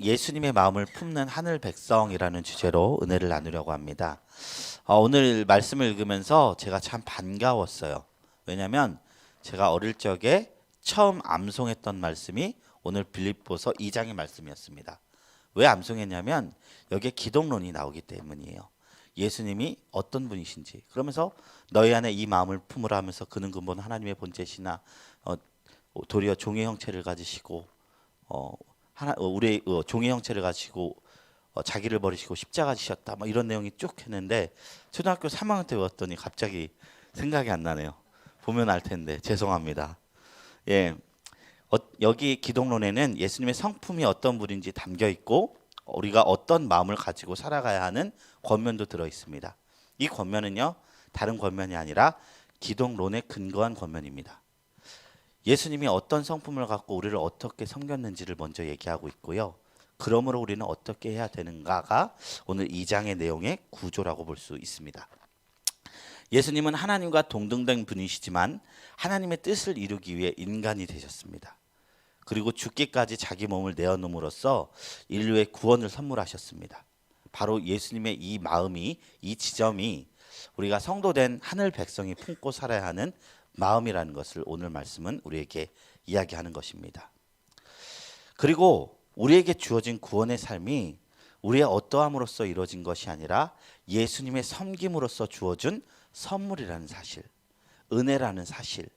예수님의 마음을 품는 하늘 백성이라는 주제로 은혜를 나누려고 합니다. 오늘 말씀을 읽으면서 제가 참 반가웠어요. 왜냐하면 제가 어릴 적에 처음 암송했던 말씀이 오늘 빌립보서 2장의 말씀이었습니다. 왜 암송했냐면 여기에 기독론이 나오기 때문이에요. 예수님이 어떤 분이신지, 그러면서 너희 안에 이 마음을 품으라 하면서 그는 근본 하나님의 본체시나 도리어 종의 형체를 가지시고 우리의 종의 형체를 가지고 자기를 버리시고 십자가 지셨다, 뭐 이런 내용이 쭉 했는데 초등학교 3학년 때 외웠더니 갑자기 생각이 안 나네요. 보면 알 텐데 죄송합니다. 예, 여기 기독론에는 예수님의 성품이 어떤 분인지 담겨 있고 우리가 어떤 마음을 가지고 살아가야 하는 권면도 들어 있습니다. 이 권면은요, 다른 권면이 아니라 기독론에 근거한 권면입니다. 예수님이 어떤 성품을 갖고 우리를 어떻게 섬겼는지를 먼저 얘기하고 있고요. 그러므로 우리는 어떻게 해야 되는가가 오늘 2장의 내용의 구조라고 볼 수 있습니다. 예수님은 하나님과 동등된 분이시지만 하나님의 뜻을 이루기 위해 인간이 되셨습니다. 그리고 죽기까지 자기 몸을 내어놓음으로써 인류의 구원을 선물하셨습니다. 바로 예수님의 이 마음이, 이 지점이 우리가 성도된 하늘 백성이 품고 살아야 하는 마음이라는 것을 오늘 말씀은 우리에게 이야기하는 것입니다. 그리고 우리에게 주어진 구원의 삶이 우리의 어떠함으로써 이루어진 것이 아니라 예수님의 섬김으로써 주어진 선물이라는 사실, 은혜라는 사실,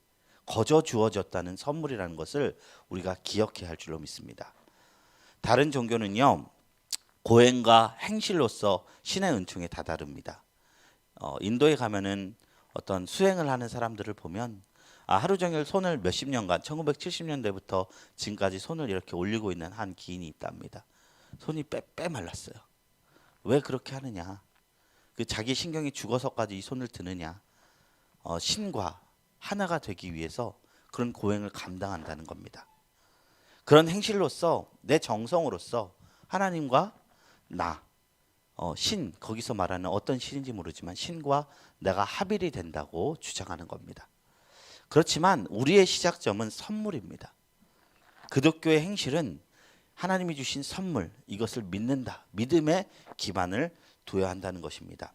거저 주어졌다는 선물이라는 것을 우리가 기억해야 할 줄로 믿습니다. 다른 종교는요, 고행과 행실로서 신의 은총에 다다릅니다. 인도에 가면은 어떤 수행을 하는 사람들을 보면 하루 종일 손을 몇십 년간 1970년대부터 지금까지 손을 이렇게 올리고 있는 한 기인이 있답니다. 손이 빼빼 말랐어요. 왜 그렇게 하느냐? 그 자기 신경이 죽어서까지 이 손을 드느냐? 신과 하나가 되기 위해서 그런 고행을 감당한다는 겁니다. 그런 행실로서 내 정성으로서 하나님과 나, 신, 거기서 말하는 어떤 신인지 모르지만 신과 내가 합일이 된다고 주장하는 겁니다. 그렇지만 우리의 시작점은 선물입니다. 기독교의 행실은 하나님이 주신 선물, 이것을 믿는다, 믿음에 기반을 둬야 한다는 것입니다.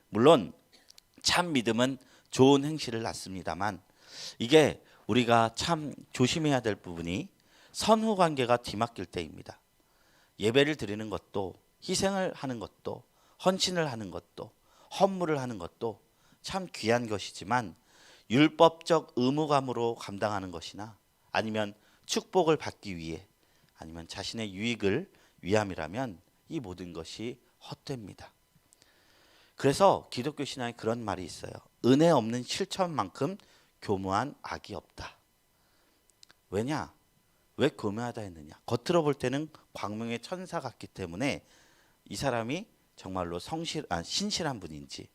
물론 참 믿음은 좋은 행실을 낳습니다만 이게 우리가 참 조심해야 될 부분이 선후 관계가 뒤맡길 때입니다. 예배를 드리는 것도, 희생을 하는 것도, 헌신을 하는 것도, 헌물을 하는 것도 참 귀한 것이지만 율법적 의무감으로 감당하는 것이나 아니면 축복을 받기 위해 아니면 자신의 유익을 위함이라면 이 모든 것이 헛됩니다. 그래서 기독교 신앙에 그런 말이 있어요. 은혜 없는 실천만큼 교묘한 악이 없다. 왜냐? 왜 교묘하다 했느냐? 겉으로 볼 때는 광명의 천사 같기 때문에 이 사람이 정말로 신실한 분인지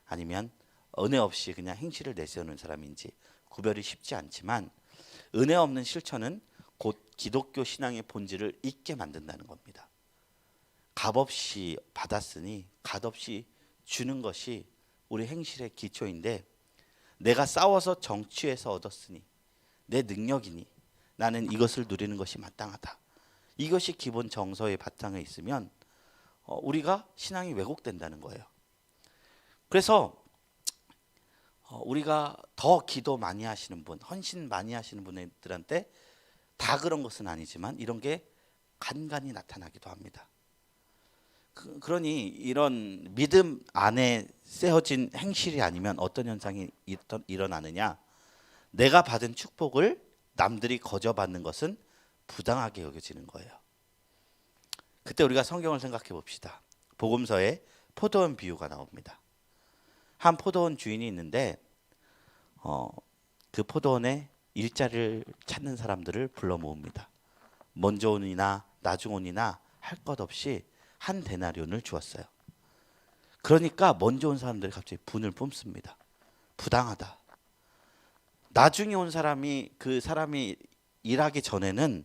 아니면 은혜 없이 그냥 행실을 내세우는 사람인지 구별이 쉽지 않지만 은혜 없는 실천은 곧 기독교 신앙의 본질을 잊게 만든다는 겁니다. 값없이 받았으니 값없이 주는 것이 우리 행실의 기초인데 내가 싸워서 정취해서 얻었으니 내 능력이니 나는 이것을 누리는 것이 마땅하다. 이것이 기본 정서의 바탕에 있으면 우리가 신앙이 왜곡된다는 거예요. 그래서 우리가 더 기도 많이 하시는 분, 헌신 많이 하시는 분들한테 다 그런 것은 아니지만 이런 게 간간히 나타나기도 합니다. 그러니 이런 믿음 안에 세워진 행실이 아니면 어떤 현상이 일어나느냐? 내가 받은 축복을 남들이 거저 받는 것은 부당하게 여겨지는 거예요. 그때 우리가 성경을 생각해 봅시다. 복음서에 포도원 비유가 나옵니다. 한 포도원 주인이 있는데 그 포도원에 일자리를 찾는 사람들을 불러 모읍니다. 먼저 온이나 나중 온이나 할 것 없이 한 데나리온을 주었어요. 그러니까 먼저 온 사람들이 갑자기 분을 뿜습니다. 부당하다. 나중에 온 사람이, 그 사람이 일하기 전에는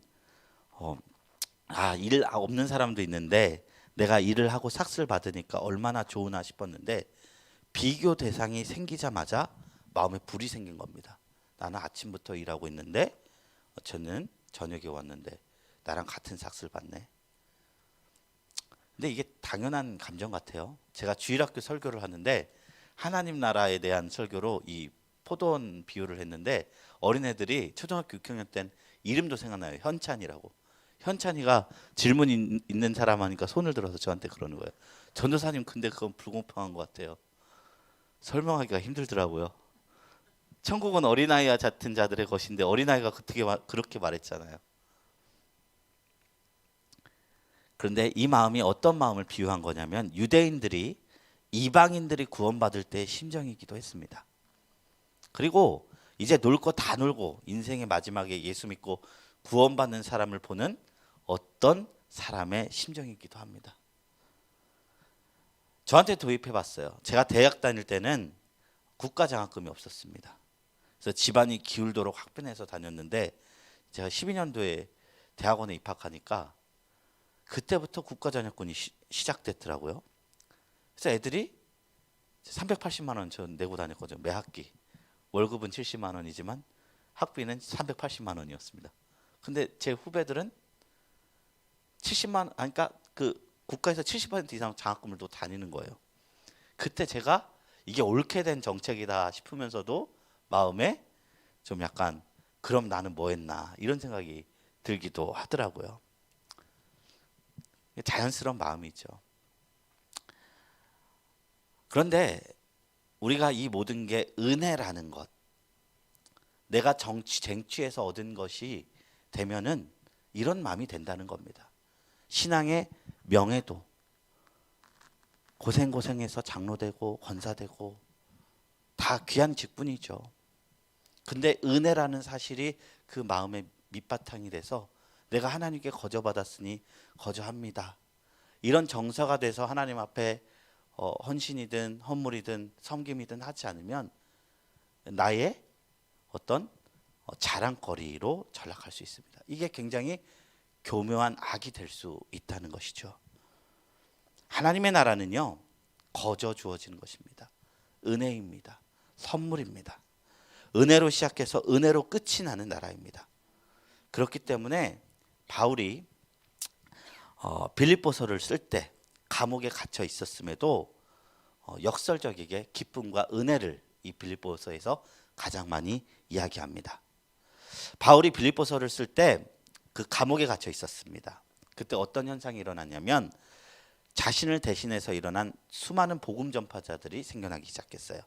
일 없는 사람도 있는데 내가 일을 하고 삭스를 받으니까 얼마나 좋으나 싶었는데 비교 대상이 생기자마자 마음에 불이 생긴 겁니다. 나는 아침부터 일하고 있는데 저는 저녁에 왔는데 나랑 같은 삭스를 받네. 근데 이게 당연한 감정 같아요. 제가 주일학교 설교를 하는데 하나님 나라에 대한 설교로 이 포도원 비유를 했는데 어린애들이 초등학교 6학년 땐 이름도 생각나요. 현찬이라고. 현찬이가 질문 있는 사람 하니까 손을 들어서 저한테 그러는 거예요. 전도사님 근데 그건 불공평한 것 같아요. 설명하기가 힘들더라고요. 천국은 어린아이와 같은 자들의 것인데 어린아이가 그렇게 말했잖아요. 그런데 이 마음이 어떤 마음을 비유한 거냐면 유대인들이 이방인들이 구원받을 때의 심정이기도 했습니다. 그리고 이제 놀 거 다 놀고 인생의 마지막에 예수 믿고 구원받는 사람을 보는 어떤 사람의 심정이기도 합니다. 저한테 도입해 봤어요. 제가 대학 다닐 때는 국가장학금이 없었습니다. 그래서 집안이 기울도록 학변해서 다녔는데 제가 12년도에 대학원에 입학하니까 그때부터 국가장학금이 시작됐더라고요. 그래서 애들이 380만 원 전 내고 다녔거든요. 매 학기. 월급은 70만 원이지만 학비는 380만 원이었습니다. 근데 제 후배들은 70만 원, 그러니까 그 국가에서 70% 이상 장학금을 또 다니는 거예요. 그때 제가 이게 옳게 된 정책이다 싶으면서도 마음에 좀 약간 그럼 나는 뭐 했나 이런 생각이 들기도 하더라고요. 자연스러운 마음이죠. 그런데 우리가 이 모든 게 은혜라는 것, 내가 쟁취해서 얻은 것이 되면은 이런 마음이 된다는 겁니다. 신앙의 명예도 고생해서 장로되고 권사되고 다 귀한 직분이죠. 근데 은혜라는 사실이 그 마음의 밑바탕이 돼서 내가 하나님께 거저받았으니 거저합니다. 이런 정서가 돼서 하나님 앞에 헌신이든 헌물이든 섬김이든 하지 않으면 나의 어떤 자랑거리로 전락할 수 있습니다. 이게 굉장히 교묘한 악이 될 수 있다는 것이죠. 하나님의 나라는요, 거저 주어지는 것입니다. 은혜입니다. 선물입니다. 은혜로 시작해서 은혜로 끝이 나는 나라입니다. 그렇기 때문에 바울이 빌립보서를 쓸 때 감옥에 갇혀 있었음에도 역설적이게 기쁨과 은혜를 이 빌립보서에서 가장 많이 이야기합니다. 바울이 빌립보서를 쓸 때 그 감옥에 갇혀 있었습니다. 그때 어떤 현상이 일어났냐면 자신을 대신해서 일어난 수많은 복음 전파자들이 생겨나기 시작했어요.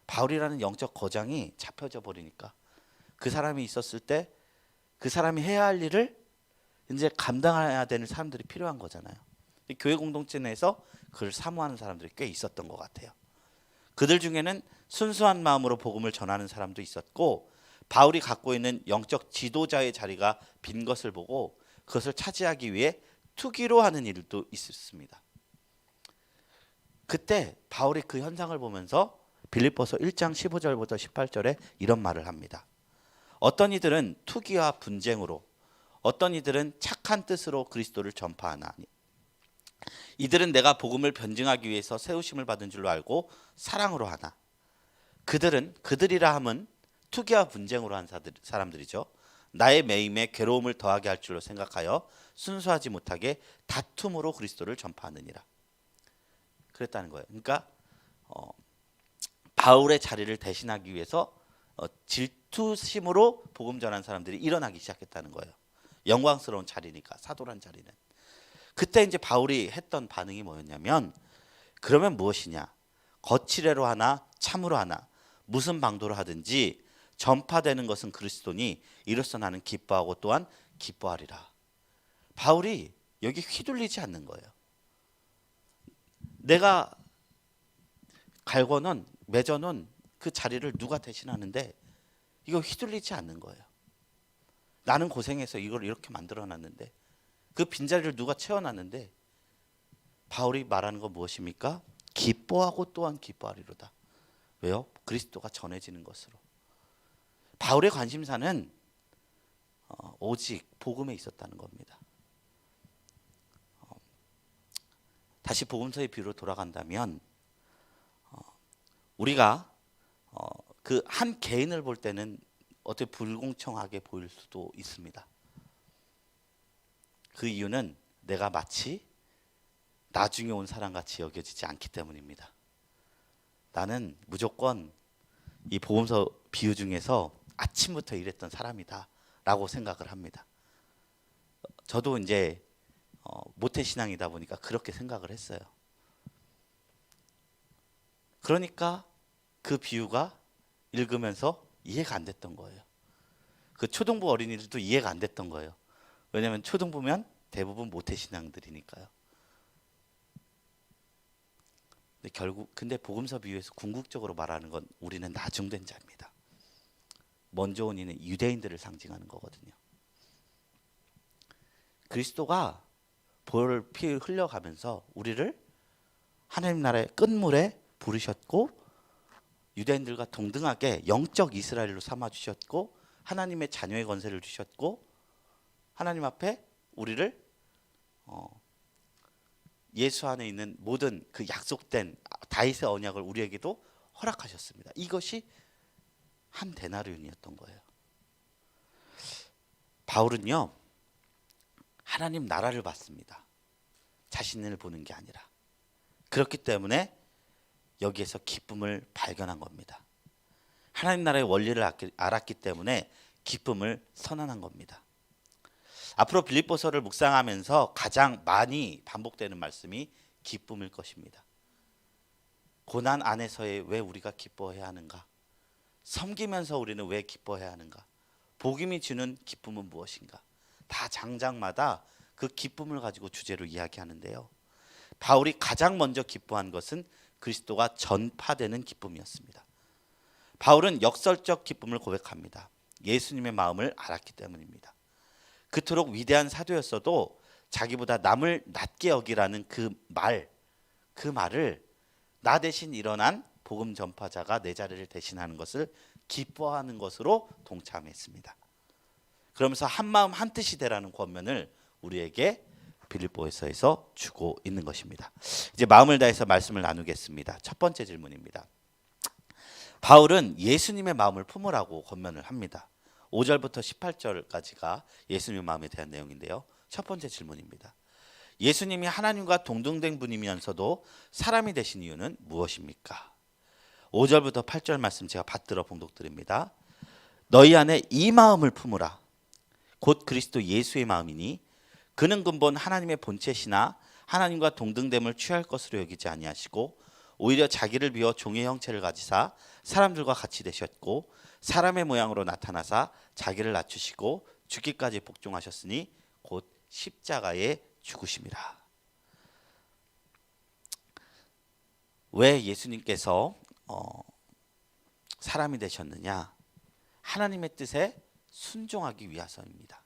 바울이라는 영적 거장이 잡혀져 버리니까 그 사람이 있었을 때 그 사람이 해야 할 일을 이제 감당해야 되는 사람들이 필요한 거잖아요. 교회 공동체 내에서 그를 사모하는 사람들이 꽤 있었던 것 같아요. 그들 중에는 순수한 마음으로 복음을 전하는 사람도 있었고 바울이 갖고 있는 영적 지도자의 자리가 빈 것을 보고 그것을 차지하기 위해 투기로 하는 일도 있었습니다. 그때 바울이 그 현상을 보면서 빌립보서 1장 15절부터 18절에 이런 말을 합니다. 어떤 이들은 투기와 분쟁으로 어떤 이들은 착한 뜻으로 그리스도를 전파하나니 이들은 내가 복음을 변증하기 위해서 세우심을 받은 줄로 알고 사랑으로 하나 그들이라 함은 투기와 분쟁으로 한 사람들이죠. 나의 매임에 괴로움을 더하게 할 줄로 생각하여 순수하지 못하게 다툼으로 그리스도를 전파하느니라. 그랬다는 거예요. 그러니까 바울의 자리를 대신하기 위해서 질투심으로 복음 전한 사람들이 일어나기 시작했다는 거예요. 영광스러운 자리니까 사도란 자리는. 그때 이제 바울이 했던 반응이 뭐였냐면 그러면 무엇이냐? 거칠애로 하나 참으로 하나 무슨 방도로 하든지 전파되는 것은 그리스도니 이로써 나는 기뻐하고 또한 기뻐하리라. 바울이 여기 휘둘리지 않는 거예요. 내가 갈궈놓은 맺어놓은 그 자리를 누가 대신하는데 이거 휘둘리지 않는 거예요. 나는 고생해서 이걸 이렇게 만들어놨는데 그 빈자리를 누가 채워놨는데 바울이 말하는 건 무엇입니까? 기뻐하고 또한 기뻐하리로다. 왜요? 그리스도가 전해지는 것으로. 바울의 관심사는 오직 복음에 있었다는 겁니다. 다시 복음서의 비유로 돌아간다면 우리가 그 한 개인을 볼 때는 어떻게 불공평하게 보일 수도 있습니다. 그 이유는 내가 마치 나중에 온 사람같이 여겨지지 않기 때문입니다. 나는 무조건 이 복음서 비유 중에서 아침부터 일했던 사람이다 라고 생각을 합니다. 저도 이제 모태신앙이다 보니까 그렇게 생각을 했어요. 그러니까 그 비유가 읽으면서 이해가 안 됐던 거예요. 그 초등부 어린이들도 이해가 안 됐던 거예요. 왜냐하면 초등부면 대부분 모태신앙들이니까요. 근데 복음서 비유에서 궁극적으로 말하는 건 우리는 나중된 자입니다. 먼저 온 이는 유대인들을 상징하는 거거든요. 그리스도가 보혈을 피 흘려가면서 우리를 하나님 나라의 끝물에 부르셨고 유대인들과 동등하게 영적 이스라엘로 삼아주셨고 하나님의 자녀의 권세를 주셨고 하나님 앞에 우리를 예수 안에 있는 모든 그 약속된 다윗의 언약을 우리에게도 허락하셨습니다. 이것이 한 데나리온이었던 거예요. 바울은요 하나님 나라를 봤습니다. 자신을 보는 게 아니라. 그렇기 때문에 여기에서 기쁨을 발견한 겁니다. 하나님 나라의 원리를 알았기 때문에 기쁨을 선언한 겁니다. 앞으로 빌립보서를 묵상하면서 가장 많이 반복되는 말씀이 기쁨일 것입니다. 고난 안에서의 왜 우리가 기뻐해야 하는가? 섬기면서 우리는 왜 기뻐해야 하는가? 복음이 주는 기쁨은 무엇인가? 다 장장마다 그 기쁨을 가지고 주제로 이야기하는데요. 바울이 가장 먼저 기뻐한 것은 그리스도가 전파되는 기쁨이었습니다. 바울은 역설적 기쁨을 고백합니다. 예수님의 마음을 알았기 때문입니다. 그토록 위대한 사도였어도 자기보다 남을 낮게 여기라는 그 말을 나 대신 일어난 복음 전파자가 내 자리를 대신하는 것을 기뻐하는 것으로 동참했습니다. 그러면서 한 마음 한 뜻이 되라는 권면을 우리에게 빌립보서에서 주고 있는 것입니다. 이제 마음을 다해서 말씀을 나누겠습니다. 첫 번째 질문입니다. 바울은 예수님의 마음을 품으라고 권면을 합니다. 5절부터 18절까지가 예수님의 마음에 대한 내용인데요. 첫 번째 질문입니다. 예수님이 하나님과 동등된 분이면서도 사람이 되신 이유는 무엇입니까? 5절부터 8절 말씀 제가 받들어 봉독드립니다. 너희 안에 이 마음을 품으라. 곧 그리스도 예수의 마음이니 그는 근본 하나님의 본체시나 하나님과 동등됨을 취할 것으로 여기지 아니하시고 오히려 자기를 비워 종의 형체를 가지사 사람들과 같이 되셨고 사람의 모양으로 나타나사 자기를 낮추시고 죽기까지 복종하셨으니 곧 십자가에 죽으심이라. 왜 예수님께서 사람이 되셨느냐? 하나님의 뜻에 순종하기 위해서입니다.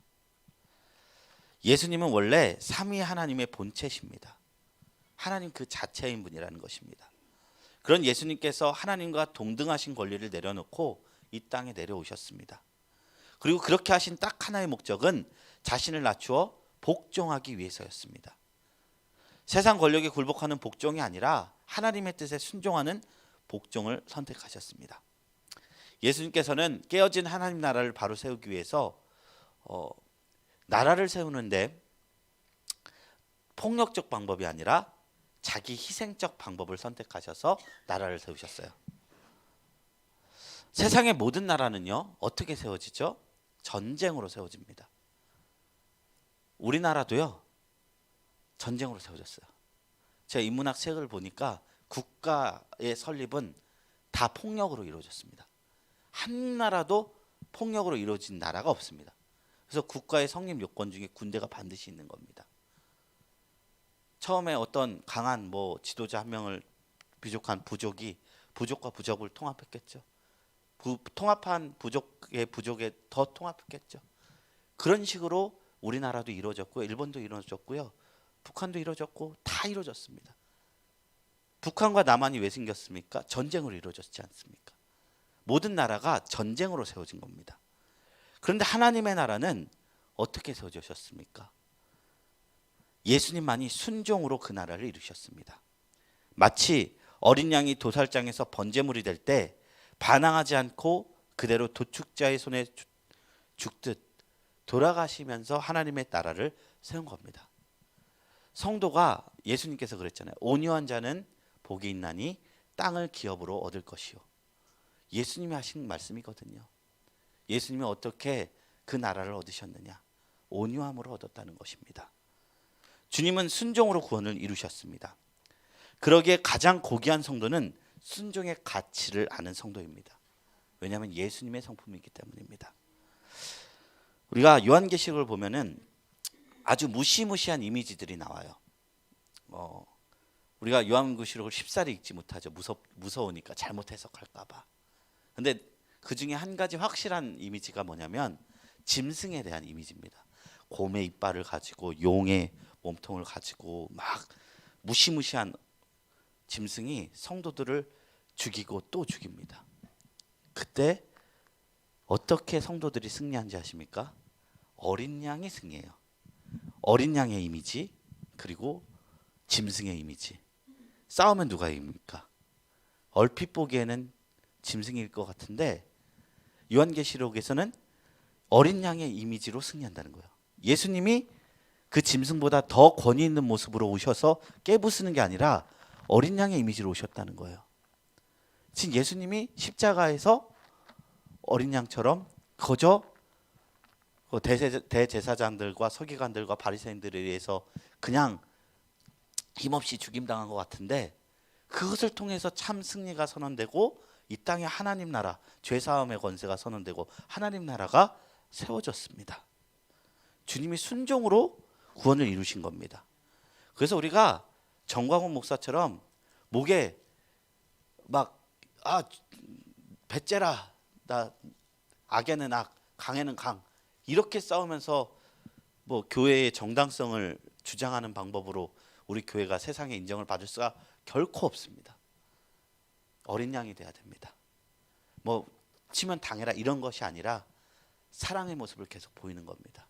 예수님은 원래 삼위 하나님의 본체십니다. 하나님 그 자체인 분이라는 것입니다. 그런 예수님께서 하나님과 동등하신 권리를 내려놓고 이 땅에 내려오셨습니다. 그리고 그렇게 하신 딱 하나의 목적은 자신을 낮추어 복종하기 위해서였습니다. 세상 권력에 굴복하는 복종이 아니라 하나님의 뜻에 순종하는 복종을 선택하셨습니다. 예수님께서는 깨어진 하나님 나라를 바로 세우기 위해서 나라를 세우는데 폭력적 방법이 아니라 자기 희생적 방법을 선택하셔서 나라를 세우셨어요. 세상의 모든 나라는요 어떻게 세워지죠? 전쟁으로 세워집니다. 우리나라도요 전쟁으로 세워졌어요. 제가 인문학 책을 보니까 국가의 설립은 다 폭력으로 이루어졌습니다. 한 나라도 폭력으로 이루어진 나라가 없습니다. 그래서 국가의 성립 요건 중에 군대가 반드시 있는 겁니다. 처음에 어떤 강한 지도자 한 명을 부족한 부족이 부족과 부족을 통합했겠죠. 통합한 부족에 더 통합했겠죠. 그런 식으로 우리나라도 이루어졌고요. 일본도 이루어졌고요. 북한도 이루어졌고 다 이루어졌습니다. 북한과 남한이 왜 생겼습니까? 전쟁으로 이루어졌지 않습니까? 모든 나라가 전쟁으로 세워진 겁니다. 그런데 하나님의 나라는 어떻게 세워지셨습니까? 예수님만이 순종으로 그 나라를 이루셨습니다. 마치 어린 양이 도살장에서 번제물이 될 때 반항하지 않고 그대로 도축자의 손에 죽듯 돌아가시면서 하나님의 나라를 세운 겁니다. 성도가 예수님께서 그랬잖아요. 온유한 자는 복이 있나니 땅을 기업으로 얻을 것이요. 예수님이 하신 말씀이거든요. 예수님이 어떻게 그 나라를 얻으셨느냐? 온유함으로 얻었다는 것입니다. 주님은 순종으로 구원을 이루셨습니다. 그러기에 가장 고귀한 성도는 순종의 가치를 아는 성도입니다. 왜냐하면 예수님의 성품이기 때문입니다. 우리가 요한계시록을 보면은 아주 무시무시한 이미지들이 나와요. 우리가 요한계시록을 쉽사리 읽지 못하죠. 무서우니까 잘못 해석할까 봐. 근데 그 중에 한 가지 확실한 이미지가 뭐냐면 짐승에 대한 이미지입니다. 곰의 이빨을 가지고 용의 몸통을 가지고 막 무시무시한 짐승이 성도들을 죽이고 또 죽입니다. 그때 어떻게 성도들이 승리한지 아십니까? 어린 양이 승리해요. 어린 양의 이미지 그리고 짐승의 이미지. 싸우면 누가 이깁니까? 얼핏 보기에는 짐승일 것 같은데 요한계시록에서는 어린 양의 이미지로 승리한다는 거예요. 예수님이 그 짐승보다 더 권위 있는 모습으로 오셔서 깨부수는 게 아니라 어린 양의 이미지로 오셨다는 거예요. 지금 예수님이 십자가에서 어린 양처럼 거저 대제사장들과 서기관들과 바리새인들에 의해서 그냥 힘없이 죽임당한 것 같은데 그것을 통해서 참 승리가 선언되고 이 땅에 하나님 나라, 죄사함의 권세가 선언되고 하나님 나라가 세워졌습니다. 주님이 순종으로 구원을 이루신 겁니다. 그래서 우리가 정광훈 목사처럼 목에 막 배째라, 나 악에는 악, 강에는 강 이렇게 싸우면서 뭐 교회의 정당성을 주장하는 방법으로 우리 교회가 세상에 인정을 받을 수가 결코 없습니다. 어린 양이 돼야 됩니다. 뭐 치면 당해라 이런 것이 아니라 사랑의 모습을 계속 보이는 겁니다.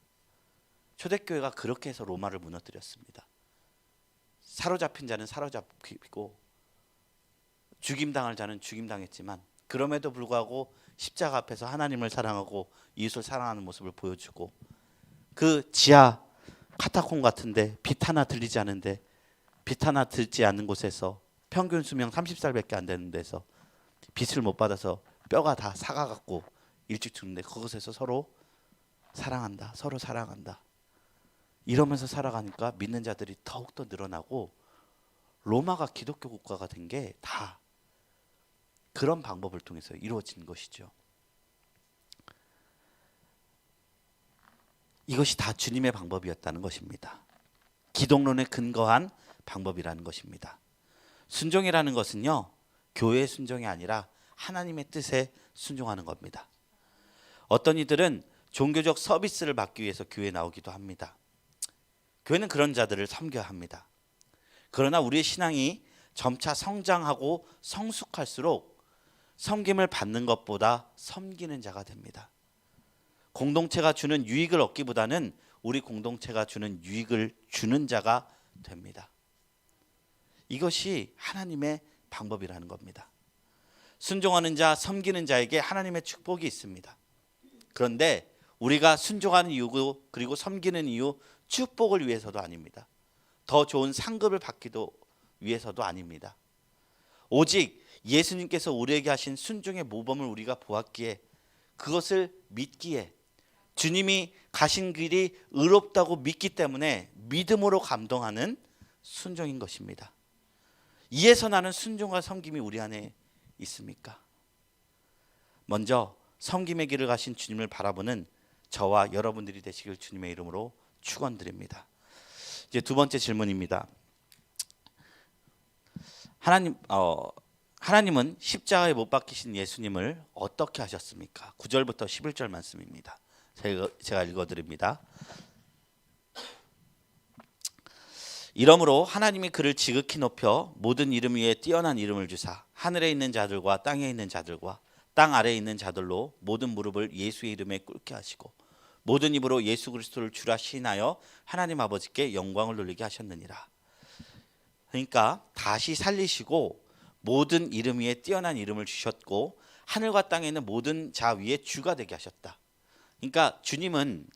초대교회가 그렇게 해서 로마를 무너뜨렸습니다. 사로잡힌 자는 사로잡히고 죽임당할 자는 죽임당했지만 그럼에도 불구하고 십자가 앞에서 하나님을 사랑하고 이웃을 사랑하는 모습을 보여주고 그 지하 카타콤 같은데 빛 하나 들리지 않은데 빛 하나 들지 않는 곳에서 평균 수명 30살밖에 안 되는 데서 빛을 못 받아서 뼈가 다 사가갖고 일찍 죽는데 그곳에서 서로 사랑한다, 서로 사랑한다 이러면서 살아가니까 믿는 자들이 더욱더 늘어나고 로마가 기독교 국가가 된 게 다 그런 방법을 통해서 이루어진 것이죠. 이것이 다 주님의 방법이었다는 것입니다. 기독론에 근거한 방법이라는 것입니다. 순종이라는 것은요, 교회의 순종이 아니라 하나님의 뜻에 순종하는 겁니다. 어떤 이들은 종교적 서비스를 받기 위해서 교회에 나오기도 합니다. 교회는 그런 자들을 섬겨야 합니다. 그러나 우리의 신앙이 점차 성장하고 성숙할수록 섬김을 받는 것보다 섬기는 자가 됩니다. 공동체가 주는 유익을 얻기보다는 우리 공동체가 주는 유익을 주는 자가 됩니다. 이것이 하나님의 방법이라는 겁니다. 순종하는 자, 섬기는 자에게 하나님의 축복이 있습니다. 그런데 우리가 순종하는 이유 그리고 섬기는 이유 축복을 위해서도 아닙니다. 더 좋은 상급을 받기도 위해서도 아닙니다. 오직 예수님께서 우리에게 하신 순종의 모범을 우리가 보았기에 그것을 믿기에 주님이 가신 길이 의롭다고 믿기 때문에 믿음으로 감동하는 순종인 것입니다. 이에서 나는 순종과 섬김이 우리 안에 있습니까? 먼저 섬김의 길을 가신 주님을 바라보는 저와 여러분들이 되시길 주님의 이름으로 축원드립니다. 이제 두 번째 질문입니다. 하나님은 십자가에 못 박히신 예수님을 어떻게 하셨습니까? 9절부터 11절 말씀입니다. 제가 읽어드립니다. 이러므로 하나님이 그를 지극히 높여 모든 이름 위에 뛰어난 이름을 주사 하늘에 있는 자들과 땅에 있는 자들과 땅 아래에 있는 자들로 모든 무릎을 예수의 이름에 꿇게 하시고 모든 입으로 예수 그리스도를 주라 시인하여 하나님 아버지께 영광을 돌리게 하셨느니라. 그러니까 다시 살리시고 모든 이름 위에 뛰어난 이름을 주셨고 하늘과 땅에 있는 모든 자 위에 주가 되게 하셨다. 그러니까 주님은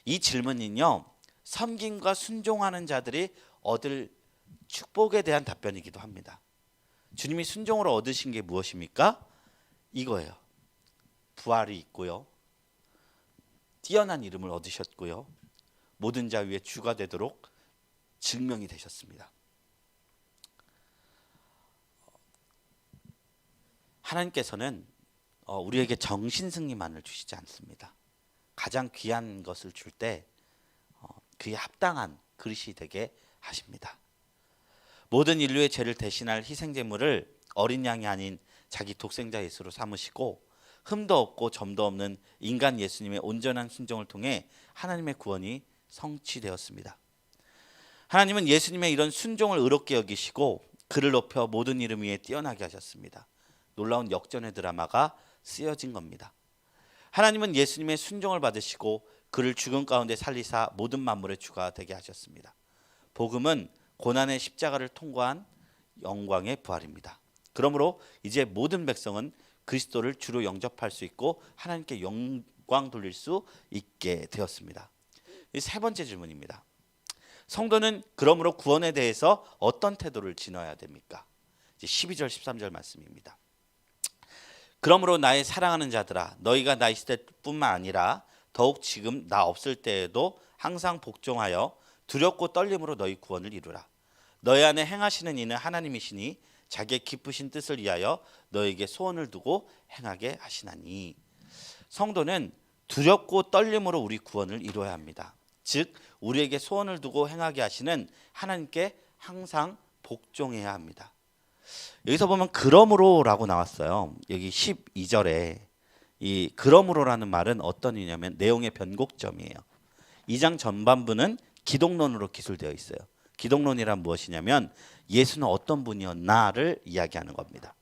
이 질문은요, 섬김과 순종하는 자들이 얻을 축복에 대한 답변이기도 합니다. 주님이 순종으로 얻으신 게 무엇입니까? 이거예요. 부활이 있고요. 뛰어난 이름을 얻으셨고요. 모든 자 위에 주가 되도록 증명이 되셨습니다. 하나님께서는 우리에게 정신승리만을 주시지 않습니다. 가장 귀한 것을 줄 때 그에 합당한 그릇이 되게 하십니다. 모든 인류의 죄를 대신할 희생제물을 어린 양이 아닌 자기 독생자 예수로 삼으시고 흠도 없고 점도 없는 인간 예수님의 온전한 순종을 통해 하나님의 구원이 성취되었습니다. 하나님은 예수님의 이런 순종을 의롭게 여기시고 그를 높여 모든 이름 위에 뛰어나게 하셨습니다. 놀라운 역전의 드라마가 쓰여진 겁니다. 하나님은 예수님의 순종을 받으시고 그를 죽음 가운데 살리사 모든 만물의 주가 되게 하셨습니다. 복음은 고난의 십자가를 통과한 영광의 부활입니다. 그러므로 이제 모든 백성은 그리스도를 주로 영접할 수 있고 하나님께 영광 돌릴 수 있게 되었습니다. 세 번째 질문입니다. 성도는 그러므로 구원에 대해서 어떤 태도를 지녀야 됩니까? 이제 12절 13절 말씀입니다. 그러므로 나의 사랑하는 자들아 너희가 나 있을 때뿐만 아니라 더욱 지금 나 없을 때에도 항상 복종하여 두렵고 떨림으로 너희 구원을 이루라. 너희 안에 행하시는 이는 하나님이시니 자기의 기쁘신 뜻을 위하여 너에게 소원을 두고 행하게 하시나니. 성도는 두렵고 떨림으로 우리 구원을 이루어야 합니다. 즉 우리에게 소원을 두고 행하게 하시는 하나님께 항상 복종해야 합니다. 여기서 보면 그러므로라고 나왔어요. 여기 12절에 이 그러므로라는 말은 어떤 의미냐면 내용의 변곡점이에요. 2장 전반부는 기독론으로 기술되어 있어요. 기독론이란 무엇이냐면 예수는 어떤 분이었나를 이야기하는 겁니다.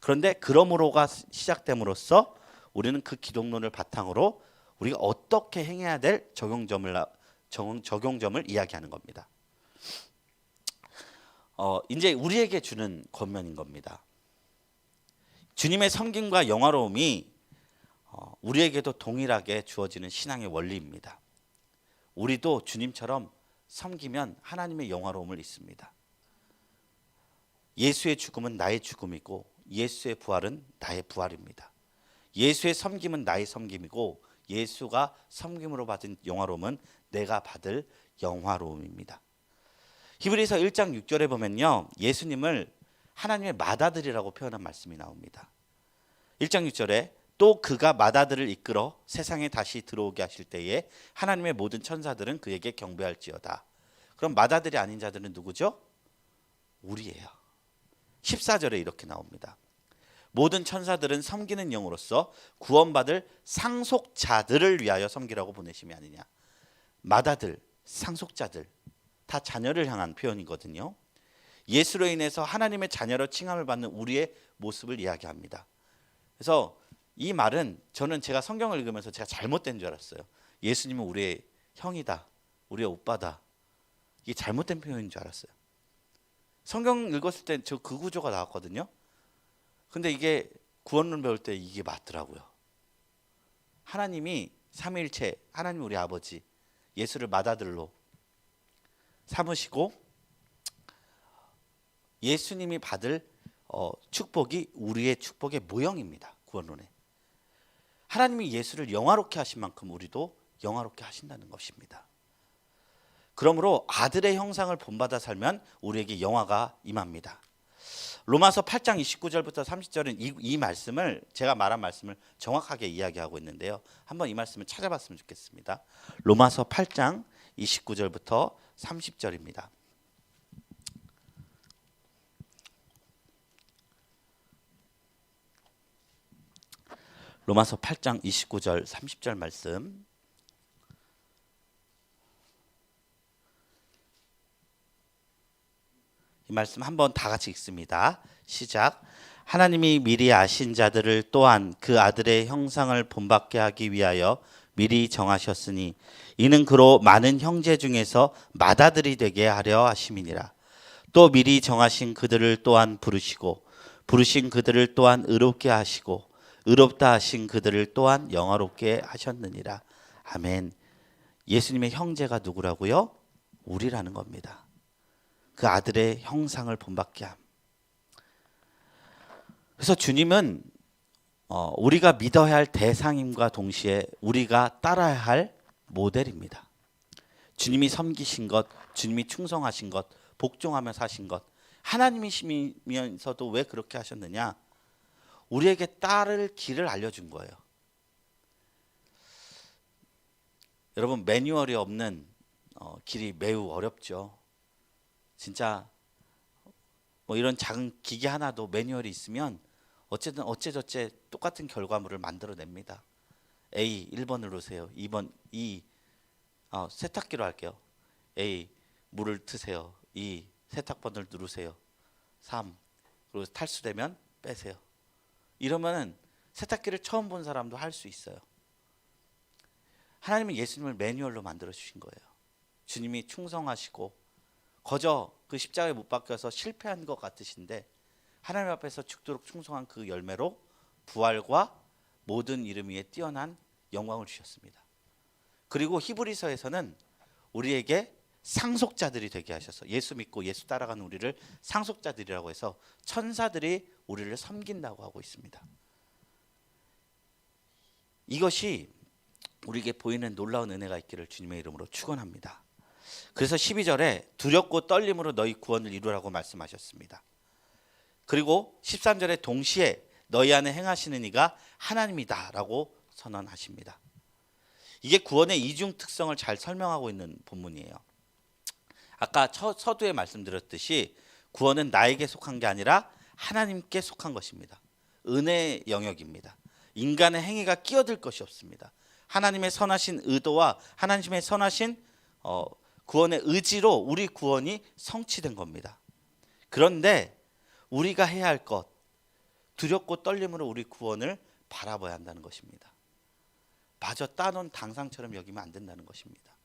그런데 그러므로가 시작됨으로써 우리는 그 기독론을 바탕으로 우리가 어떻게 행해야 될 적용점을 이야기하는 겁니다. 이제 우리에게 주는 권면인 겁니다. 주님의 섬김과 영화로움이 우리에게도 동일하게 주어지는 신앙의 원리입니다. 우리도 주님처럼 섬기면 하나님의 영화로움을 입습니다. 예수의 죽음은 나의 죽음이고 예수의 부활은 나의 부활입니다. 예수의 섬김은 나의 섬김이고 예수가 섬김으로 받은 영화로움은 내가 받을 영화로움입니다. 히브리서 1장 6절에 보면요, 예수님을 하나님의 맏아들이라고 표현한 말씀이 나옵니다. 1장 6절에 또 그가 맏아들을 이끌어 세상에 다시 들어오게 하실 때에 하나님의 모든 천사들은 그에게 경배할지어다. 그럼 맏아들이 아닌 자들은 누구죠? 우리예요. 14절에 이렇게 나옵니다. 모든 천사들은 섬기는 영으로서 구원받을 상속자들을 위하여 섬기라고 보내심이 아니냐. 맏아들, 상속자들 다 자녀를 향한 표현이거든요. 예수로 인해서 하나님의 자녀로 칭함을 받는 우리의 모습을 이야기합니다. 그래서 이 말은 저는 제가 성경을 읽으면서 제가 잘못된 줄 알았어요. 예수님은 우리의 형이다, 우리의 오빠다. 이게 잘못된 표현인 줄 알았어요. 성경 읽었을 때 저 그 구조가 나왔거든요. 근데 이게 구원론 배울 때 이게 맞더라고요. 하나님이 삼위일체, 하나님 우리 아버지, 예수를 맏아들로 삼으시고 예수님이 받을 축복이 우리의 축복의 모형입니다. 구원론에. 하나님이 예수를 영화롭게 하신 만큼 우리도 영화롭게 하신다는 것입니다. 그러므로 아들의 형상을 본받아 살면 우리에게 영화가 임합니다. 로마서 8장 29절부터 30절은 이 말씀을, 제가 말한 말씀을 정확하게 이야기하고 있는데요. 한번 이 말씀을 찾아봤으면 좋겠습니다. 로마서 8장 29절부터 30절입니다. 로마서 8장 29절 30절 말씀. 이 말씀 한번 다 같이 읽습니다. 시작. 하나님이 미리 아신 자들을 또한 그 아들의 형상을 본받게 하기 위하여 미리 정하셨으니 이는 그로 많은 형제 중에서 맏아들이 되게 하려 하심이니라. 또 미리 정하신 그들을 또한 부르시고 부르신 그들을 또한 의롭게 하시고 의롭다 하신 그들을 또한 영화롭게 하셨느니라. 아멘. 예수님의 형제가 누구라고요? 우리라는 겁니다. 그 아들의 형상을 본받게 함. 그래서 주님은 우리가 믿어야 할 대상임과 동시에 우리가 따라야 할 모델입니다. 주님이 섬기신 것, 주님이 충성하신 것, 복종하며 사신 것, 하나님이시면서도 왜 그렇게 하셨느냐? 우리에게 따를 길을 알려준 거예요. 여러분, 매뉴얼이 없는 길이 매우 어렵죠. 진짜 뭐 이런 작은 기계 하나도 매뉴얼이 있으면 어쨌든 어째저째 똑같은 결과물을 만들어냅니다. A 1번 누르세요. 2번 세탁기로 할게요. A 물을 트세요. 2 세탁번을 누르세요. 3 그리고 탈수되면 빼세요. 이러면은 세탁기를 처음 본 사람도 할 수 있어요. 하나님은 예수님을 매뉴얼로 만들어 주신 거예요. 주님이 충성하시고 거저 그 십자가에 못 박혀서 실패한 것 같으신데 하나님 앞에서 죽도록 충성한 그 열매로 부활과 모든 이름 위에 뛰어난 영광을 주셨습니다. 그리고 히브리서에서는 우리에게 상속자들이 되게 하셔서 예수 믿고 예수 따라가는 우리를 상속자들이라고 해서 천사들이 우리를 섬긴다고 하고 있습니다. 이것이 우리에게 보이는 놀라운 은혜가 있기를 주님의 이름으로 축원합니다. 그래서 12절에 두렵고 떨림으로 너희 구원을 이루라고 말씀하셨습니다. 그리고 13절에 동시에 너희 안에 행하시는 이가 하나님이다라고 선언하십니다. 이게 구원의 이중 특성을 잘 설명하고 있는 본문이에요. 아까 서두에 말씀드렸듯이 구원은 나에게 속한 게 아니라 하나님께 속한 것입니다. 은혜의 영역입니다. 인간의 행위가 끼어들 것이 없습니다. 하나님의 선하신 의도와 하나님의 선하신 구원의 의지로 우리 구원이 성취된 겁니다. 그런데 우리가 해야 할 것, 두렵고 떨림으로 우리 구원을 바라봐야 한다는 것입니다. 마저 따놓은 당상처럼 여기면 안 된다는 것입니다.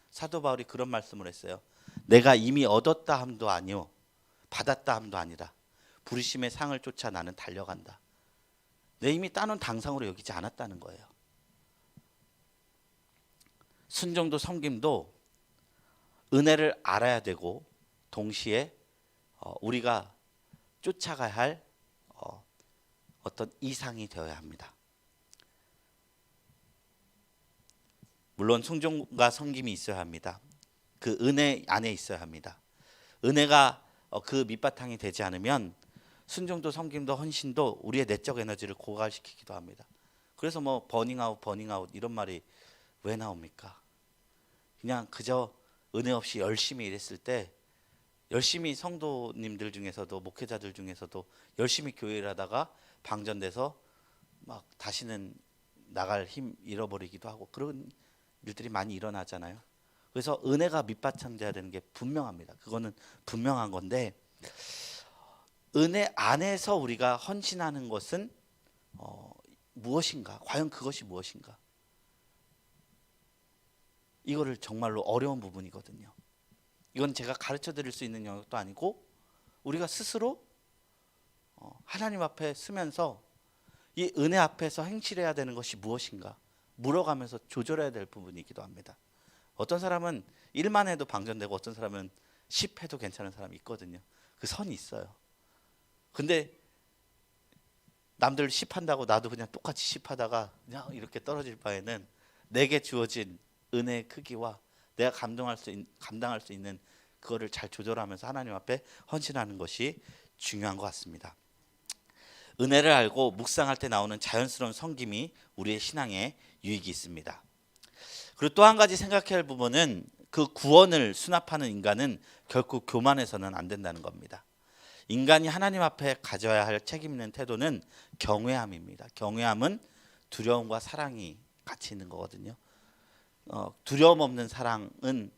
사도 바울이 그런 말씀을 했어요. 내가 이미 얻었다 함도 아니요 받았다 함도 아니라 부르심의 상을 쫓아 나는 달려간다. 내 이미 따놓은 당상으로 여기지 않았다는 거예요. 순종도 섬김도 은혜를 알아야 되고 동시에 우리가 쫓아가야 할 어떤 이상이 되어야 합니다. 물론 순종과 섬김이 있어야 합니다. 그 은혜 안에 있어야 합니다. 은혜가 그 밑바탕이 되지 않으면 순종도 섬김도 헌신도 우리의 내적 에너지를 고갈시키기도 합니다. 그래서 뭐 버닝아웃 이런 말이 왜 나옵니까? 그냥 그저 은혜 없이 열심히 일했을 때 열심히 성도님들 중에서도 목회자들 중에서도 열심히 교회를 하다가 방전돼서 막 다시는 나갈 힘 잃어버리기도 하고 그런 일들이 많이 일어나잖아요. 그래서 은혜가 밑바탕돼야 되는 게 분명합니다. 그거는 분명한 건데 은혜 안에서 우리가 헌신하는 것은 무엇인가? 과연 그것이 무엇인가? 이거를 정말로 어려운 부분이거든요. 이건 제가 가르쳐 드릴 수 있는 영역도 아니고 우리가 스스로 하나님 앞에 서면서 이 은혜 앞에서 행실해야 되는 것이 무엇인가 물어가면서 조절해야 될 부분이기도 합니다. 어떤 사람은 1만 해도 방전되고 어떤 사람은 10 해도 괜찮은 사람이 있거든요. 그 선이 있어요. 근데 남들 10 한다고 나도 그냥 똑같이 10 하다가 그냥 이렇게 떨어질 바에는 내게 주어진 은혜의 크기와 내가 감당할 수 있는 그거를 잘 조절하면서 하나님 앞에 헌신하는 것이 중요한 것 같습니다. 은혜를 알고 묵상할 때 나오는 자연스러운 섬김이 우리의 신앙에 유익이 있습니다. 그리고 또 한 가지 생각해야 할 부분은 그 구원을 수납하는 인간은 결코 교만해서는 안 된다는 겁니다. 인간이 하나님 앞에 가져야 할 책임 있는 태도는 경외함입니다. 경외함은 두려움과 사랑이 같이 있는 거거든요. 두려움 없는 사랑은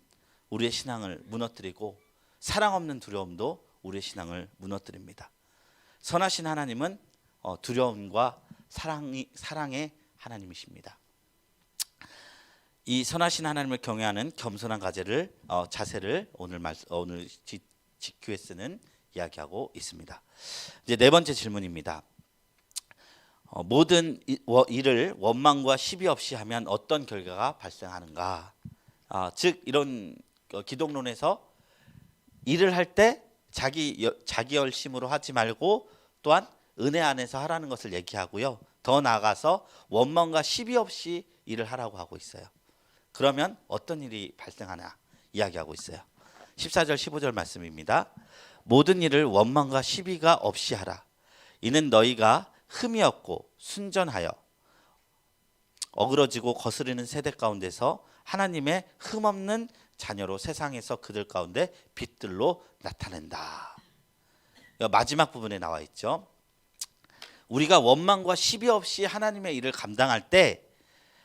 우리의 신앙을 무너뜨리고 사랑 없는 두려움도 우리의 신앙을 무너뜨립니다. 선하신 하나님은 두려움과 사랑의 하나님이십니다. 이 선하신 하나님을 경외하는 겸손한 자세를 오늘 GQS는 이야기하고 있습니다. 이제 네 번째 질문입니다. 모든 일을 원망과 시비 없이 하면 어떤 결과가 발생하는가? 즉 이런 기독론에서 일을 할 때 자기 열심으로 하지 말고 또한 은혜 안에서 하라는 것을 얘기하고요. 더 나아가서 원망과 시비 없이 일을 하라고 하고 있어요. 그러면 어떤 일이 발생하나 이야기하고 있어요. 14절 15절 말씀입니다. 모든 일을 원망과 시비가 없이 하라. 이는 너희가 흠이 없고 순전하여 어그러지고 거스르는 세대 가운데서 하나님의 흠없는 자녀로 세상에서 그들 가운데 빛들로 나타낸다. 마지막 부분에 나와 있죠. 우리가 원망과 시비 없이 하나님의 일을 감당할 때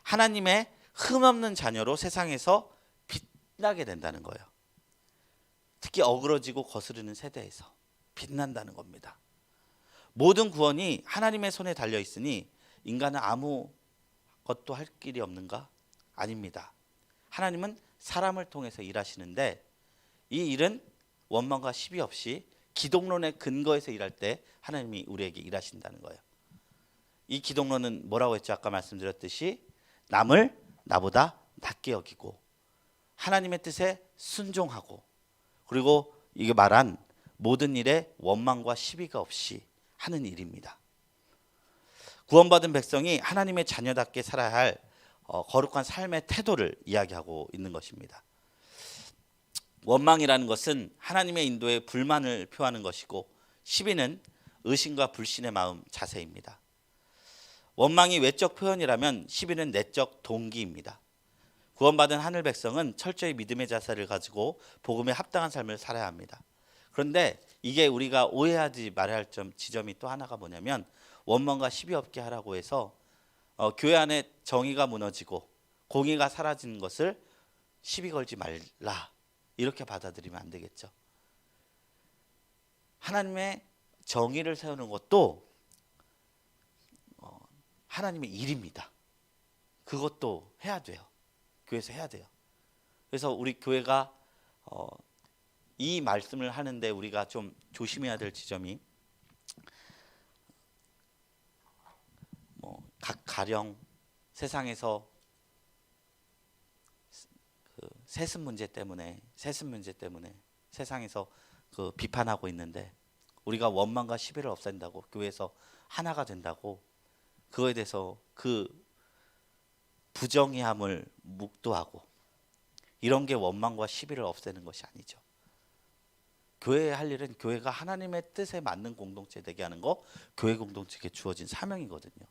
하나님의 흠없는 자녀로 세상에서 빛나게 된다는 거예요. 특히 어그러지고 거스르는 세대에서 빛난다는 겁니다. 모든 구원이 하나님의 손에 달려 있으니 인간은 아무 것도 할 길이 없는가? 아닙니다. 하나님은 사람을 통해서 일하시는데 이 일은 원망과 시비 없이 기독론의 근거에서 일할 때 하나님이 우리에게 일하신다는 거예요. 이 기독론은 뭐라고 했죠? 아까 말씀드렸듯이 남을 나보다 낮게 여기고 하나님의 뜻에 순종하고 그리고 이게 말한 모든 일에 원망과 시비가 없이 하는 일입니다. 구원받은 백성이 하나님의 자녀답게 살아야 할 거룩한 삶의 태도를 이야기하고 있는 것입니다. 원망이라는 것은 하나님의 인도에 불만을 표하는 것이고 시비는 의심과 불신의 마음 자세입니다. 원망이 외적 표현이라면 시비는 내적 동기입니다. 구원받은 하늘 백성은 철저히 믿음의 자세를 가지고 복음에 합당한 삶을 살아야 합니다. 그런데 이게 우리가 오해하지 말아야 할 지점이 또 하나가 뭐냐면 원망과 시비 없게 하라고 해서 교회 안에 정의가 무너지고 공의가 사라지는 것을 시비 걸지 말라 이렇게 받아들이면 안 되겠죠. 하나님의 정의를 세우는 것도 하나님의 일입니다. 그것도 해야 돼요. 교회에서 해야 돼요. 그래서 우리 교회가 이 말씀을 하는데 우리가 좀 조심해야 될 지점이 각 가령 세상에서 세습 문제 때문에 세상에서 비판하고 있는데 우리가 원망과 시비를 없앤다고 교회에서 하나가 된다고 그거에 대해서 그 부정의함을 묵도하고 이런 게 원망과 시비를 없애는 것이 아니죠. 교회의 할 일은 교회가 하나님의 뜻에 맞는 공동체 되게 하는 거 교회 공동체에 주어진 사명이거든요.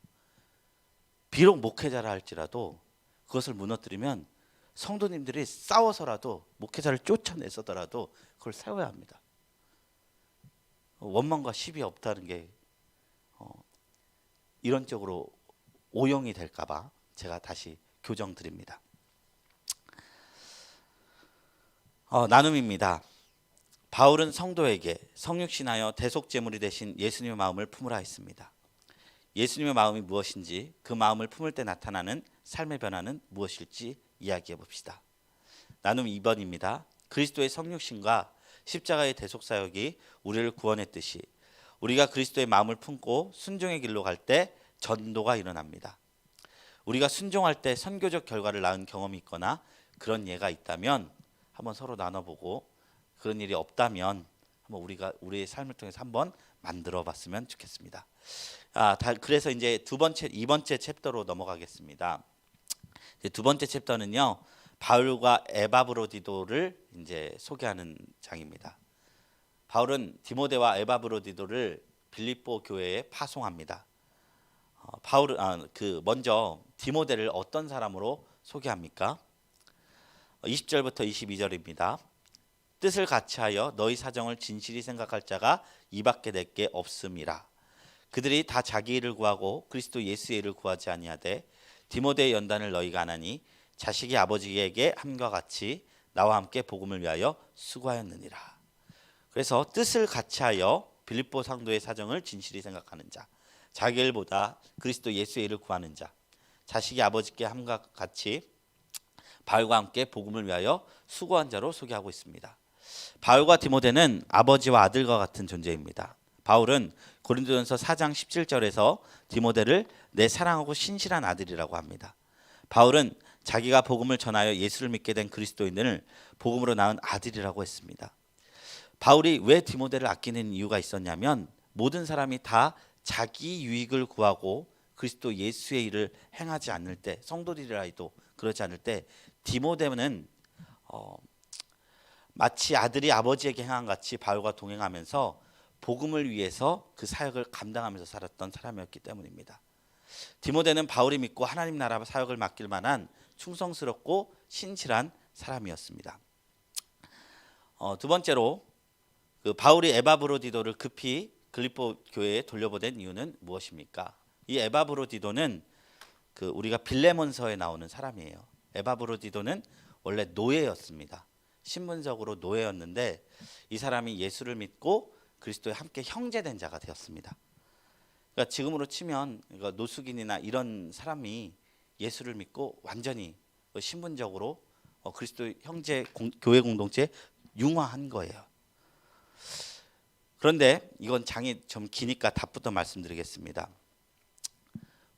비록 목회자라 할지라도 그것을 무너뜨리면 성도님들이 싸워서라도 목회자를 쫓아내서더라도 그걸 세워야 합니다. 원망과 시비 없다는 게 이론적으로 오용이 될까 봐 제가 다시 교정드립니다. 나눔입니다. 바울은 성도에게 성육신하여 대속제물이 되신 예수님의 마음을 품으라 했습니다. 예수님의 마음이 무엇인지 그 마음을 품을 때 나타나는 삶의 변화는 무엇일지 이야기해 봅시다. 나눔 2번입니다. 그리스도의 성육신과 십자가의 대속사역이 우리를 구원했듯이 우리가 그리스도의 마음을 품고 순종의 길로 갈 때 전도가 일어납니다. 우리가 순종할 때 선교적 결과를 낳은 경험이 있거나 그런 예가 있다면 한번 서로 나눠보고 그런 일이 없다면 한번 우리가 우리의 삶을 통해서 한번 만들어봤으면 좋겠습니다. 그래서 이제 이 번째 챕터로 넘어가겠습니다. 두 번째 챕터는요 바울과 에바브로디도를 이제 소개하는 장입니다. 바울은 디모데와 에바브로디도를 빌립보 교회에 파송합니다. 바울은 먼저 디모데를 어떤 사람으로 소개합니까? 20절부터 22절입니다. 뜻을 같이하여 너희 사정을 진실히 생각할 자가 이밖에 내게 없음이라. 그들이 다 자기 일을 구하고 그리스도 예수의 일을 구하지 아니하되 디모데의 연단을 너희가 안 하니 자식이 아버지에게 함과 같이 나와 함께 복음을 위하여 수고하였느니라. 그래서 뜻을 같이하여 빌립보 상도의 사정을 진실히 생각하는 자, 자기 일보다 그리스도 예수의 일을 구하는 자, 자식이 아버지께 함과 같이 바울과 함께 복음을 위하여 수고한 자로 소개하고 있습니다. 바울과 디모데는 아버지와 아들과 같은 존재입니다. 바울은 고린도전서 4장 17절에서 디모데를 내 사랑하고 신실한 아들이라고 합니다. 바울은 자기가 복음을 전하여 예수를 믿게 된 그리스도인을 복음으로 낳은 아들이라고 했습니다. 바울이 왜 디모데를 아끼는 이유가 있었냐면 모든 사람이 다 자기 유익을 구하고 그리스도 예수의 일을 행하지 않을 때, 성도들이라 해도 그러지 않을 때 디모데는 마치 아들이 아버지에게 행한 같이 바울과 동행하면서 복음을 위해서 그 사역을 감당하면서 살았던 사람이었기 때문입니다. 디모데는 바울이 믿고 하나님 나라 사역을 맡길 만한 충성스럽고 신실한 사람이었습니다. 두 번째로 그 바울이 에바브로디도를 급히 글리포 교회에 돌려보낸 이유는 무엇입니까? 이 에바브로디도는 그 우리가 빌레몬서에 나오는 사람이에요. 에바브로디도는 원래 노예였습니다. 신분적으로 노예였는데 이 사람이 예수를 믿고 그리스도에 함께 형제된 자가 되었습니다. 그러니까 지금으로 치면 노숙인이나 이런 사람이 예수를 믿고 완전히 신분적으로 그리스도 형제 교회 공동체에 융화한 거예요. 그런데 이건 장이 좀 기니까 답부터 말씀드리겠습니다.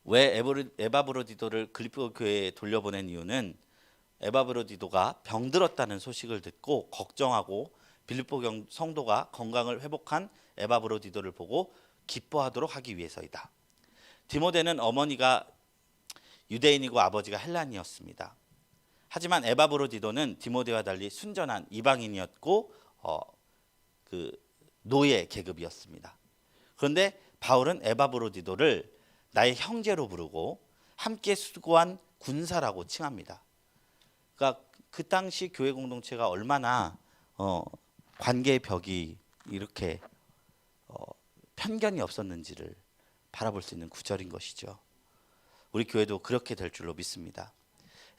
왜 에바브로디도를 글리포 교회에 돌려보낸 이유는 에바브로디도가 병들었다는 소식을 듣고 걱정하고 빌립보 성도가 건강을 회복한 에바브로디도를 보고 기뻐하도록 하기 위해서이다. 디모데는 어머니가 유대인이고 아버지가 헬란이었습니다. 하지만 에바브로디도는 디모데와 달리 순전한 이방인이었고 그 노예 계급이었습니다. 그런데 바울은 에바브로디도를 나의 형제로 부르고 함께 수고한 군사라고 칭합니다. 그러니까 그 당시 교회 공동체가 얼마나 관계의 벽이 이렇게 편견이 없었는지를 바라볼 수 있는 구절인 것이죠. 우리 교회도 그렇게 될 줄로 믿습니다.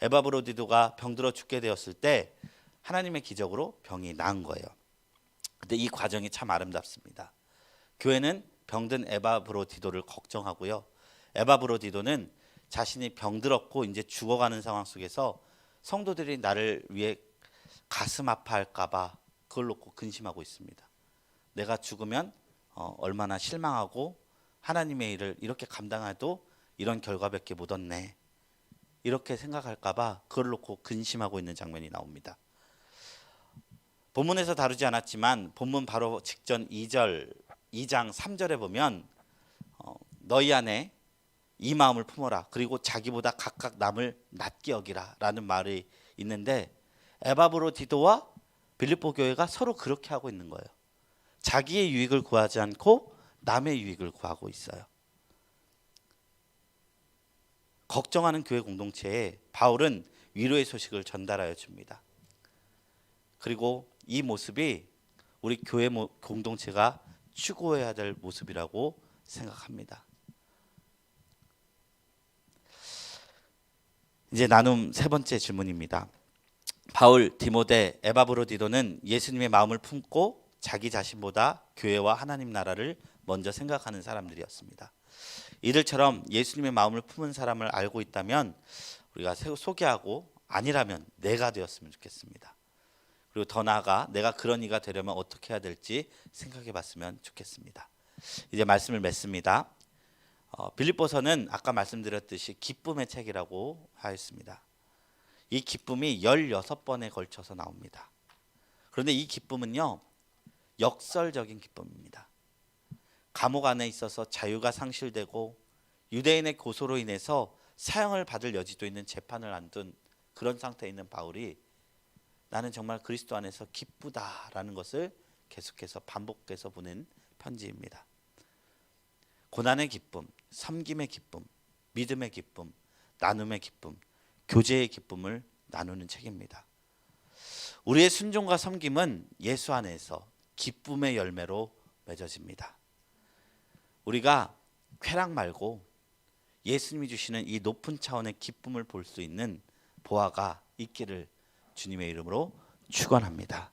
에바브로디도가 병들어 죽게 되었을 때 하나님의 기적으로 병이 나은 거예요. 근데 이 과정이 참 아름답습니다. 교회는 병든 에바브로디도를 걱정하고요. 에바브로디도는 자신이 병들었고 이제 죽어가는 상황 속에서 성도들이 나를 위해 가슴 아파할까 봐 그걸 놓고 근심하고 있습니다. 내가 죽으면 얼마나 실망하고 하나님의 일을 이렇게 감당해도 이런 결과밖에 못 얻네, 이렇게 생각할까 봐 그걸 놓고 근심하고 있는 장면이 나옵니다. 본문에서 다루지 않았지만 본문 바로 직전 2장 3절에 보면 너희 안에 이 마음을 품어라, 그리고 자기보다 각각 남을 낮게 여기라 라는 말이 있는데 에바브로디도와 빌립보 교회가 서로 그렇게 하고 있는 거예요. 자기의 유익을 구하지 않고 남의 유익을 구하고 있어요. 걱정하는 교회 공동체에 바울은 위로의 소식을 전달하여 줍니다. 그리고 이 모습이 우리 교회 공동체가 추구해야 될 모습이라고 생각합니다. 이제 나눔 세 번째 질문입니다. 바울, 디모데, 에바브로디도는 예수님의 마음을 품고 자기 자신보다 교회와 하나님 나라를 먼저 생각하는 사람들이었습니다. 이들처럼 예수님의 마음을 품은 사람을 알고 있다면 우리가 소개하고, 아니라면 내가 되었으면 좋겠습니다. 그리고 더 나아가 내가 그런 이가 되려면 어떻게 해야 될지 생각해 봤으면 좋겠습니다. 이제 말씀을 맺습니다. 빌립보서는 아까 말씀드렸듯이 기쁨의 책이라고 하였습니다. 이 기쁨이 16번에 걸쳐서 나옵니다. 그런데 이 기쁨은요, 역설적인 기쁨입니다. 감옥 안에 있어서 자유가 상실되고 유대인의 고소로 인해서 사형을 받을 여지도 있는 재판을 안둔 그런 상태에 있는 바울이 나는 정말 그리스도 안에서 기쁘다라는 것을 계속해서 반복해서 보낸 편지입니다. 고난의 기쁨, 섬김의 기쁨, 믿음의 기쁨, 나눔의 기쁨, 교제의 기쁨을 나누는 책입니다. 우리의 순종과 섬김은 예수 안에서 기쁨의 열매로 맺어집니다. 우리가 쾌락 말고 예수님이 주시는 이 높은 차원의 기쁨을 볼 수 있는 보화가 있기를 주님의 이름으로 축원합니다.